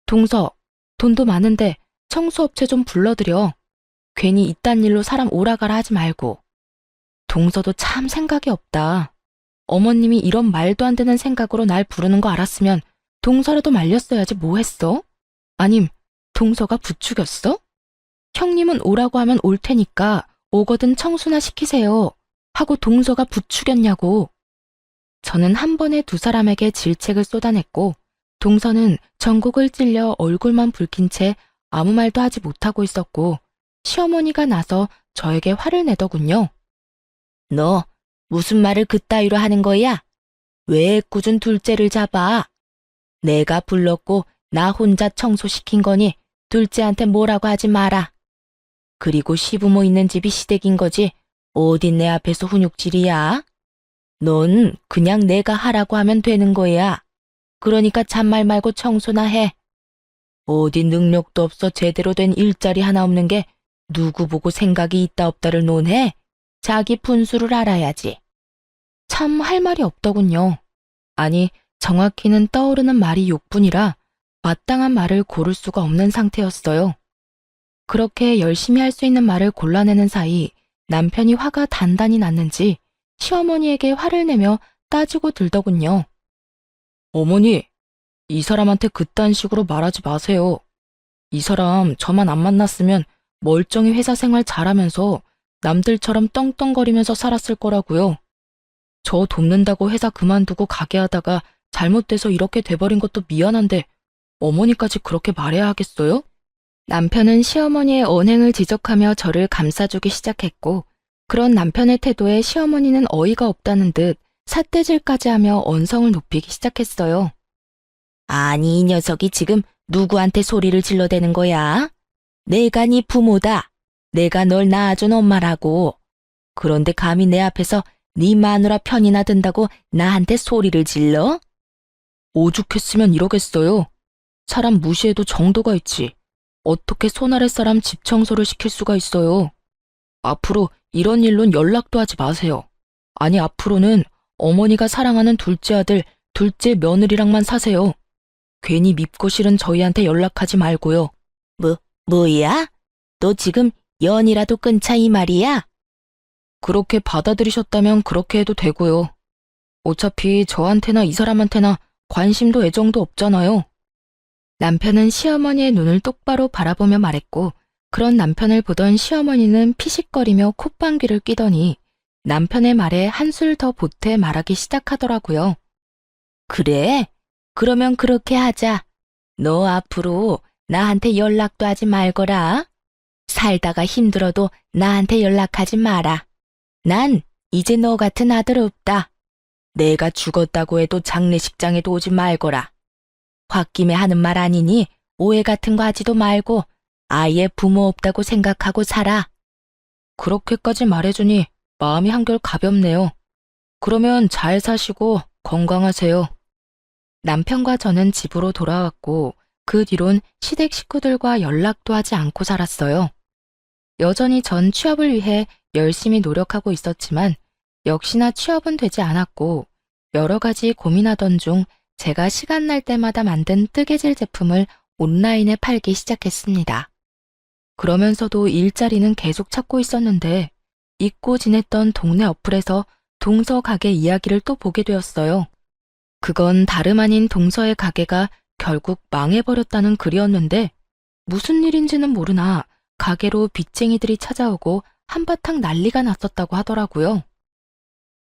동서, 돈도 많은데 청소업체 좀 불러드려. 괜히 이딴 일로 사람 오라가라 하지 말고. 동서도 참 생각이 없다. 어머님이 이런 말도 안 되는 생각으로 날 부르는 거 알았으면 동서라도 말렸어야지 뭐 했어? 아님, 동서가 부추겼어? 형님은 오라고 하면 올 테니까 오거든 청소나 시키세요. 하고 동서가 부추겼냐고. 저는 한 번에 두 사람에게 질책을 쏟아냈고 동서는 전곡을 찔려 얼굴만 붉힌 채 아무 말도 하지 못하고 있었고 시어머니가 나서 저에게 화를 내더군요. 너 무슨 말을 그따위로 하는 거야? 왜 꾸준 둘째를 잡아? 내가 불렀고 나 혼자 청소시킨 거니 둘째한테 뭐라고 하지 마라. 그리고 시부모 있는 집이 시댁인 거지 어딘 내 앞에서 훈육질이야? 넌 그냥 내가 하라고 하면 되는 거야. 그러니까 잔말 말고 청소나 해. 어디 능력도 없어 제대로 된 일자리 하나 없는 게 누구 보고 생각이 있다 없다를 논해? 자기 분수를 알아야지. 참 할 말이 없더군요. 아니, 정확히는 떠오르는 말이 욕뿐이라 마땅한 말을 고를 수가 없는 상태였어요. 그렇게 열심히 할 수 있는 말을 골라내는 사이 남편이 화가 단단히 났는지 시어머니에게 화를 내며 따지고 들더군요. 어머니, 이 사람한테 그딴 식으로 말하지 마세요. 이 사람 저만 안 만났으면 멀쩡히 회사 생활 잘하면서 남들처럼 떵떵거리면서 살았을 거라고요. 저 돕는다고 회사 그만두고 가게 하다가 잘못돼서 이렇게 돼버린 것도 미안한데 어머니까지 그렇게 말해야 하겠어요? 남편은 시어머니의 언행을 지적하며 저를 감싸주기 시작했고 그런 남편의 태도에 시어머니는 어이가 없다는 듯 삿대질까지 하며 언성을 높이기 시작했어요. 아니, 이 녀석이 지금 누구한테 소리를 질러대는 거야? 내가 네 부모다. 내가 널 낳아준 엄마라고. 그런데 감히 내 앞에서 네 마누라 편이나 든다고 나한테 소리를 질러? 오죽했으면 이러겠어요. 사람 무시해도 정도가 있지. 어떻게 손 아래 사람 집 청소를 시킬 수가 있어요. 앞으로 이런 일론 연락도 하지 마세요. 아니, 앞으로는 어머니가 사랑하는 둘째 아들, 둘째 며느리랑만 사세요. 괜히 밉고 싫은 저희한테 연락하지 말고요. 뭐야? 너 지금 연이라도 끊자 이 말이야? 그렇게 받아들이셨다면 그렇게 해도 되고요. 어차피 저한테나 이 사람한테나 관심도 애정도 없잖아요. 남편은 시어머니의 눈을 똑바로 바라보며 말했고 그런 남편을 보던 시어머니는 피식거리며 콧방귀를 뀌더니 남편의 말에 한술 더 보태 말하기 시작하더라고요. 그래? 그러면 그렇게 하자. 너 앞으로 나한테 연락도 하지 말거라. 살다가 힘들어도 나한테 연락하지 마라. 난 이제 너 같은 아들 없다. 내가 죽었다고 해도 장례식장에도 오지 말거라. 홧김에 하는 말 아니니 오해 같은 거 하지도 말고 아예 부모 없다고 생각하고 살아. 그렇게까지 말해주니 마음이 한결 가볍네요. 그러면 잘 사시고 건강하세요. 남편과 저는 집으로 돌아왔고 그 뒤론 시댁 식구들과 연락도 하지 않고 살았어요. 여전히 전 취업을 위해 열심히 노력하고 있었지만 역시나 취업은 되지 않았고 여러 가지 고민하던 중 제가 시간 날 때마다 만든 뜨개질 제품을 온라인에 팔기 시작했습니다. 그러면서도 일자리는 계속 찾고 있었는데 잊고 지냈던 동네 어플에서 동서 가게 이야기를 또 보게 되었어요. 그건 다름 아닌 동서의 가게가 결국 망해버렸다는 글이었는데 무슨 일인지는 모르나 가게로 빚쟁이들이 찾아오고 한바탕 난리가 났었다고 하더라고요.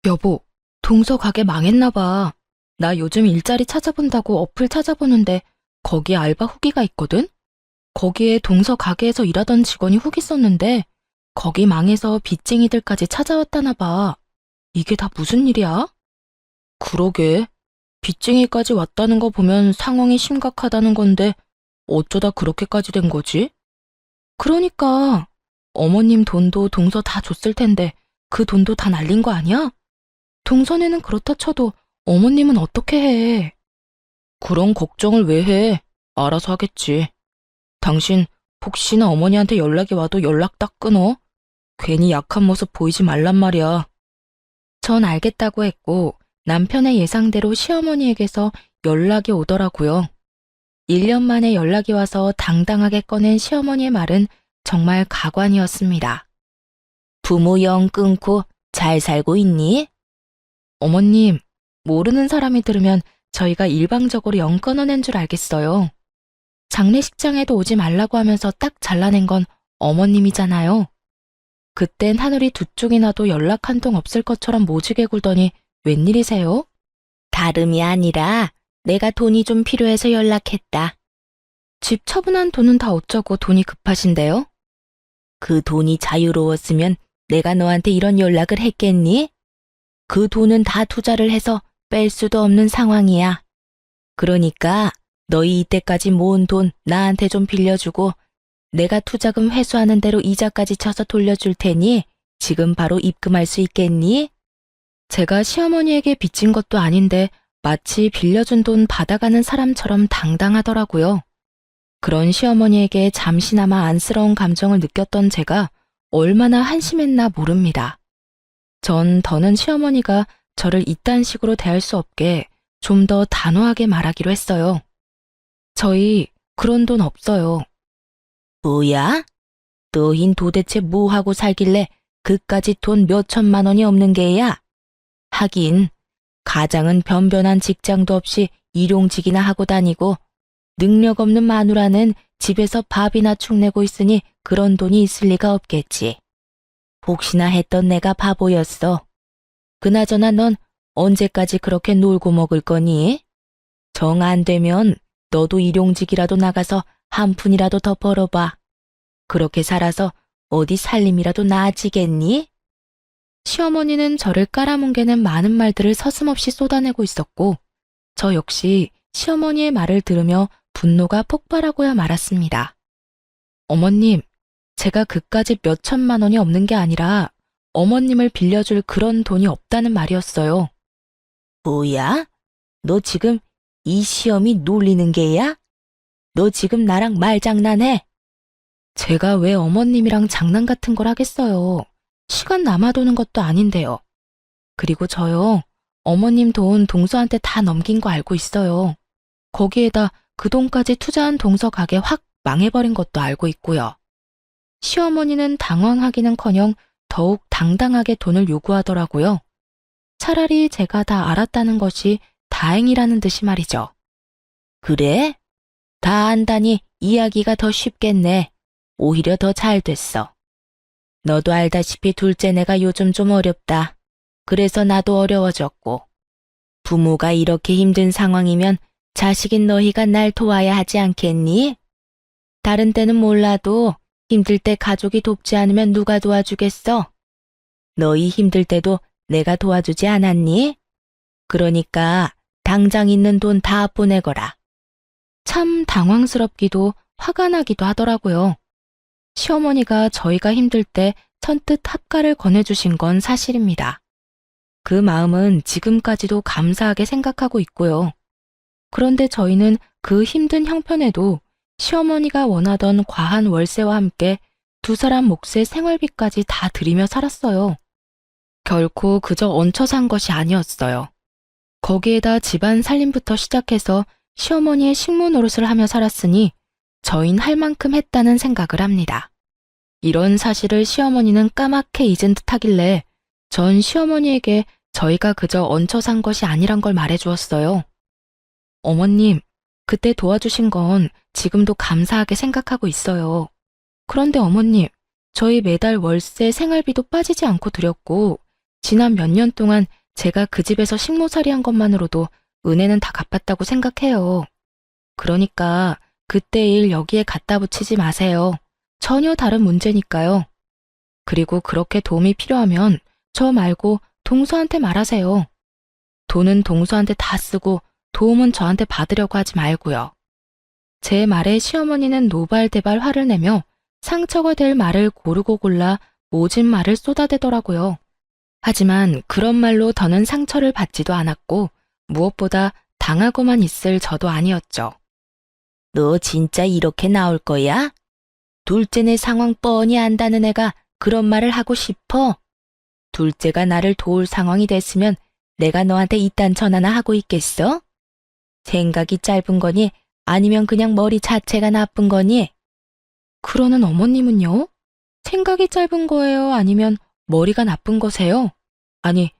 여보, 동서 가게 망했나 봐. 나 요즘 일자리 찾아본다고 어플 찾아보는데 거기에 알바 후기가 있거든? 거기에 동서 가게에서 일하던 직원이 후기 썼는데 거기 망해서 빚쟁이들까지 찾아왔다나 봐. 이게 다 무슨 일이야? 그러게. 빚쟁이까지 왔다는 거 보면 상황이 심각하다는 건데 어쩌다 그렇게까지 된 거지? 그러니까 어머님 돈도 동서 다 줬을 텐데 그 돈도 다 날린 거 아니야? 동선에는 그렇다 쳐도 어머님은 어떻게 해? 그런 걱정을 왜 해? 알아서 하겠지. 당신 혹시나 어머니한테 연락이 와도 연락 딱 끊어? 괜히 약한 모습 보이지 말란 말이야. 전 알겠다고 했고 남편의 예상대로 시어머니에게서 연락이 오더라고요. 1년 만에 연락이 와서 당당하게 꺼낸 시어머니의 말은 정말 가관이었습니다. 부모 영 끊고 잘 살고 있니? 어머님, 모르는 사람이 들으면 저희가 일방적으로 영 끊어낸 줄 알겠어요. 장례식장에도 오지 말라고 하면서 딱 잘라낸 건 어머님이잖아요. 그땐 하늘이 두 쪽이 나도 연락 한 통 없을 것처럼 모지게 굴더니 웬일이세요? 다름이 아니라 내가 돈이 좀 필요해서 연락했다. 집 처분한 돈은 다 어쩌고 돈이 급하신데요? 그 돈이 자유로웠으면 내가 너한테 이런 연락을 했겠니? 그 돈은 다 투자를 해서 뺄 수도 없는 상황이야. 그러니까 너희 이때까지 모은 돈 나한테 좀 빌려주고 내가 투자금 회수하는 대로 이자까지 쳐서 돌려줄 테니 지금 바로 입금할 수 있겠니? 제가 시어머니에게 빚진 것도 아닌데 마치 빌려준 돈 받아가는 사람처럼 당당하더라고요. 그런 시어머니에게 잠시나마 안쓰러운 감정을 느꼈던 제가 얼마나 한심했나 모릅니다. 전 더는 시어머니가 저를 이딴 식으로 대할 수 없게 좀 더 단호하게 말하기로 했어요. 저희 그런 돈 없어요. 뭐야? 너흰 도대체 뭐 하고 살길래 그까짓 돈 몇 천만 원이 없는 게야? 하긴 가장은 변변한 직장도 없이 일용직이나 하고 다니고 능력 없는 마누라는 집에서 밥이나 축내고 있으니 그런 돈이 있을 리가 없겠지. 혹시나 했던 내가 바보였어. 그나저나 넌 언제까지 그렇게 놀고 먹을 거니? 정 안 되면 너도 일용직이라도 나가서 한 푼이라도 더 벌어봐. 그렇게 살아서 어디 살림이라도 나아지겠니? 시어머니는 저를 깔아뭉개는 많은 말들을 서슴없이 쏟아내고 있었고 저 역시 시어머니의 말을 들으며 분노가 폭발하고야 말았습니다. 어머님, 제가 그까짓 몇 천만 원이 없는 게 아니라 어머님을 빌려줄 그런 돈이 없다는 말이었어요. 뭐야? 너 지금 이 시험이 놀리는 게야? 너 지금 나랑 말장난해? 제가 왜 어머님이랑 장난 같은 걸 하겠어요. 시간 남아도는 것도 아닌데요. 그리고 저요, 어머님 돈 동서한테 다 넘긴 거 알고 있어요. 거기에다 그 돈까지 투자한 동서 가게 확 망해버린 것도 알고 있고요. 시어머니는 당황하기는커녕 더욱 당당하게 돈을 요구하더라고요. 차라리 제가 다 알았다는 것이 다행이라는 듯이 말이죠. 그래? 다 안다니 이야기가 더 쉽겠네. 오히려 더 잘 됐어. 너도 알다시피 둘째 내가 요즘 좀 어렵다. 그래서 나도 어려워졌고. 부모가 이렇게 힘든 상황이면 자식인 너희가 날 도와야 하지 않겠니? 다른 때는 몰라도 힘들 때 가족이 돕지 않으면 누가 도와주겠어? 너희 힘들 때도 내가 도와주지 않았니? 그러니까 당장 있는 돈 다 보내거라. 참 당황스럽기도 화가 나기도 하더라고요. 시어머니가 저희가 힘들 때 선뜻 합가를 권해주신 건 사실입니다. 그 마음은 지금까지도 감사하게 생각하고 있고요. 그런데 저희는 그 힘든 형편에도 시어머니가 원하던 과한 월세와 함께 두 사람 몫의 생활비까지 다 들이며 살았어요. 결코 그저 얹혀 산 것이 아니었어요. 거기에다 집안 살림부터 시작해서 시어머니의 식모 노릇을 하며 살았으니 저흰 할 만큼 했다는 생각을 합니다. 이런 사실을 시어머니는 까맣게 잊은 듯 하길래 전 시어머니에게 저희가 그저 얹혀 산 것이 아니란 걸 말해주었어요. 어머님, 그때 도와주신 건 지금도 감사하게 생각하고 있어요. 그런데 어머님, 저희 매달 월세 생활비도 빠지지 않고 드렸고 지난 몇 년 동안 제가 그 집에서 식모살이 한 것만으로도 은혜는 다 갚았다고 생각해요. 그러니까 그때 일 여기에 갖다 붙이지 마세요. 전혀 다른 문제니까요. 그리고 그렇게 도움이 필요하면 저 말고 동서한테 말하세요. 돈은 동서한테 다 쓰고 도움은 저한테 받으려고 하지 말고요. 제 말에 시어머니는 노발대발 화를 내며 상처가 될 말을 고르고 골라 모진 말을 쏟아대더라고요. 하지만 그런 말로 더는 상처를 받지도 않았고 무엇보다 당하고만 있을 저도 아니었죠. 너 진짜 이렇게 나올 거야? 둘째네 상황 뻔히 안다는 애가 그런 말을 하고 싶어? 둘째가 나를 도울 상황이 됐으면 내가 너한테 이딴 전화나 하고 있겠어? 생각이 짧은 거니 아니면 그냥 머리 자체가 나쁜 거니? 그러는 어머님은요? 생각이 짧은 거예요? 아니면 머리가 나쁜 거세요? 아니,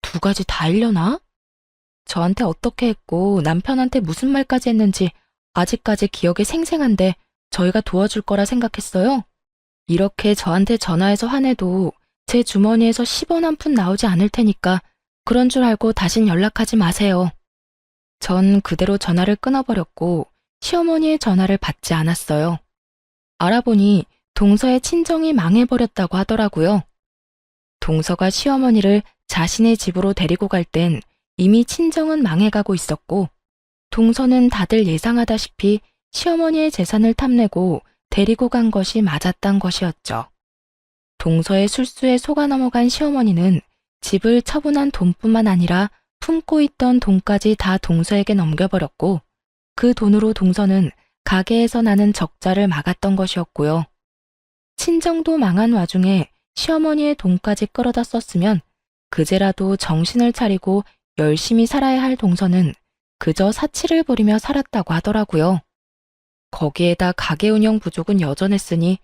두 가지 다이려나? 저한테 어떻게 했고 남편한테 무슨 말까지 했는지 아직까지 기억에 생생한데 저희가 도와줄 거라 생각했어요? 이렇게 저한테 전화해서 화내도 제 주머니에서 10원 한 푼 나오지 않을 테니까 그런 줄 알고 다신 연락하지 마세요. 전 그대로 전화를 끊어버렸고 시어머니의 전화를 받지 않았어요. 알아보니 동서의 친정이 망해버렸다고 하더라고요. 동서가 시어머니를 자신의 집으로 데리고 갈 땐 이미 친정은 망해가고 있었고 동서는 다들 예상하다시피 시어머니의 재산을 탐내고 데리고 간 것이 맞았단 것이었죠. 동서의 술수에 속아 넘어간 시어머니는 집을 처분한 돈뿐만 아니라 품고 있던 돈까지 다 동서에게 넘겨버렸고 그 돈으로 동서는 가게에서 나는 적자를 막았던 것이었고요. 친정도 망한 와중에 시어머니의 돈까지 끌어다 썼으면 그제라도 정신을 차리고 열심히 살아야 할 동서는 그저 사치를 부리며 살았다고 하더라고요. 거기에다 가게 운영 부족은 여전했으니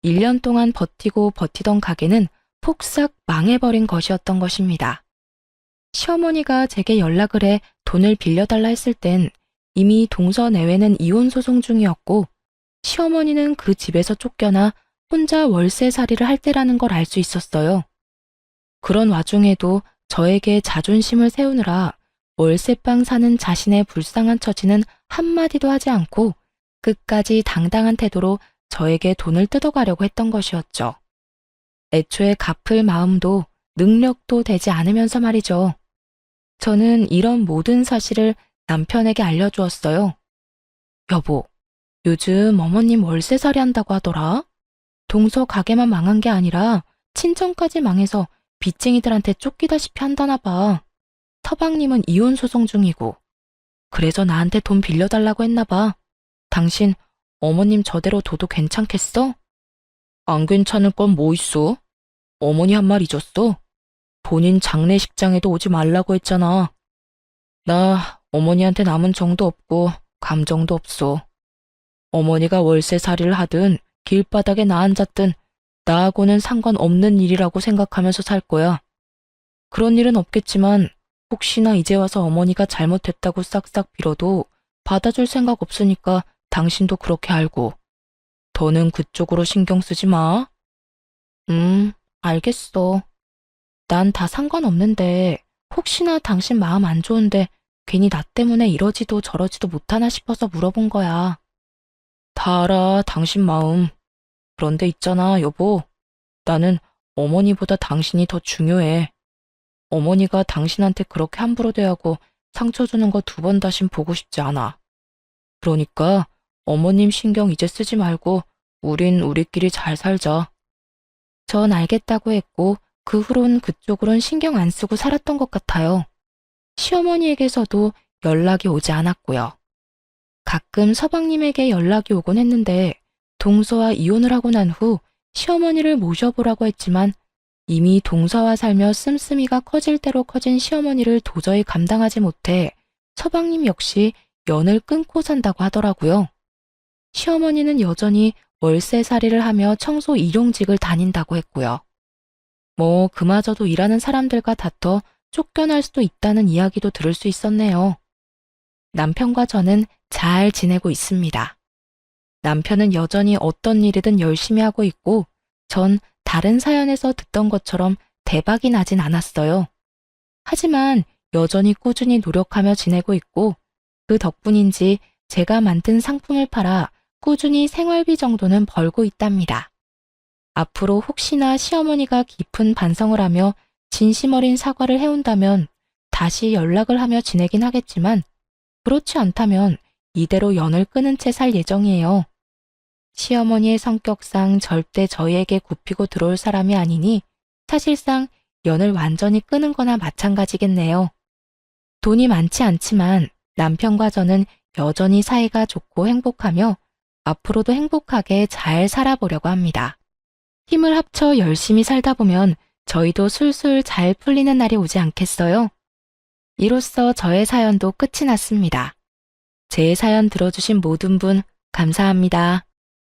1년 동안 버티고 버티던 가게는 폭삭 망해버린 것이었던 것입니다. 시어머니가 제게 연락을 해 돈을 빌려달라 했을 땐 이미 동서 내외는 이혼 소송 중이었고 시어머니는 그 집에서 쫓겨나 혼자 월세살이를 할 때라는 걸 알 수 있었어요. 그런 와중에도 저에게 자존심을 세우느라 월세방 사는 자신의 불쌍한 처지는 한마디도 하지 않고 끝까지 당당한 태도로 저에게 돈을 뜯어가려고 했던 것이었죠. 애초에 갚을 마음도 능력도 되지 않으면서 말이죠. 저는 이런 모든 사실을 남편에게 알려주었어요. 여보, 요즘 어머님 월세살이 한다고 하더라. 동서 가게만 망한 게 아니라 친정까지 망해서 빚쟁이들한테 쫓기다시피 한다나 봐. 서방님은 이혼 소송 중이고. 그래서 나한테 돈 빌려달라고 했나 봐. 당신 어머님 저대로 둬도 괜찮겠어? 안 괜찮을 건 뭐 있어? 어머니 한 말 잊었어? 본인 장례식장에도 오지 말라고 했잖아. 나 어머니한테 남은 정도 없고 감정도 없어. 어머니가 월세살이를 하든 길바닥에 나 앉았든 나하고는 상관없는 일이라고 생각하면서 살 거야. 그런 일은 없겠지만 혹시나 이제 와서 어머니가 잘못했다고 싹싹 빌어도 받아줄 생각 없으니까 당신도 그렇게 알고. 더는 그쪽으로 신경 쓰지 마. 알겠어. 난 다 상관없는데 혹시나 당신 마음 안 좋은데 괜히 나 때문에 이러지도 저러지도 못하나 싶어서 물어본 거야. 다 알아, 당신 마음. 그런데 있잖아, 여보. 나는 어머니보다 당신이 더 중요해. 어머니가 당신한테 그렇게 함부로 대하고 상처 주는 거 두 번 다신 보고 싶지 않아. 그러니까 어머님 신경 이제 쓰지 말고 우린 우리끼리 잘 살자. 전 알겠다고 했고 그 후론 그쪽으론 신경 안 쓰고 살았던 것 같아요. 시어머니에게서도 연락이 오지 않았고요. 가끔 서방님에게 연락이 오곤 했는데 동서와 이혼을 하고 난 후 시어머니를 모셔보라고 했지만 이미 동서와 살며 씀씀이가 커질 대로 커진 시어머니를 도저히 감당하지 못해 서방님 역시 연을 끊고 산다고 하더라고요. 시어머니는 여전히 월세살이를 하며 청소 일용직을 다닌다고 했고요. 뭐 그마저도 일하는 사람들과 다퉈 쫓겨날 수도 있다는 이야기도 들을 수 있었네요. 남편과 저는 잘 지내고 있습니다. 남편은 여전히 어떤 일이든 열심히 하고 있고 전 다른 사연에서 듣던 것처럼 대박이 나진 않았어요. 하지만 여전히 꾸준히 노력하며 지내고 있고 그 덕분인지 제가 만든 상품을 팔아 꾸준히 생활비 정도는 벌고 있답니다. 앞으로 혹시나 시어머니가 깊은 반성을 하며 진심 어린 사과를 해온다면 다시 연락을 하며 지내긴 하겠지만 그렇지 않다면 이대로 연을 끊은 채 살 예정이에요. 시어머니의 성격상 절대 저희에게 굽히고 들어올 사람이 아니니 사실상 연을 완전히 끊은 거나 마찬가지겠네요. 돈이 많지 않지만 남편과 저는 여전히 사이가 좋고 행복하며 앞으로도 행복하게 잘 살아보려고 합니다. 힘을 합쳐 열심히 살다 보면 저희도 술술 잘 풀리는 날이 오지 않겠어요? 이로써 저의 사연도 끝이 났습니다. 제 사연 들어주신 모든 분 감사합니다.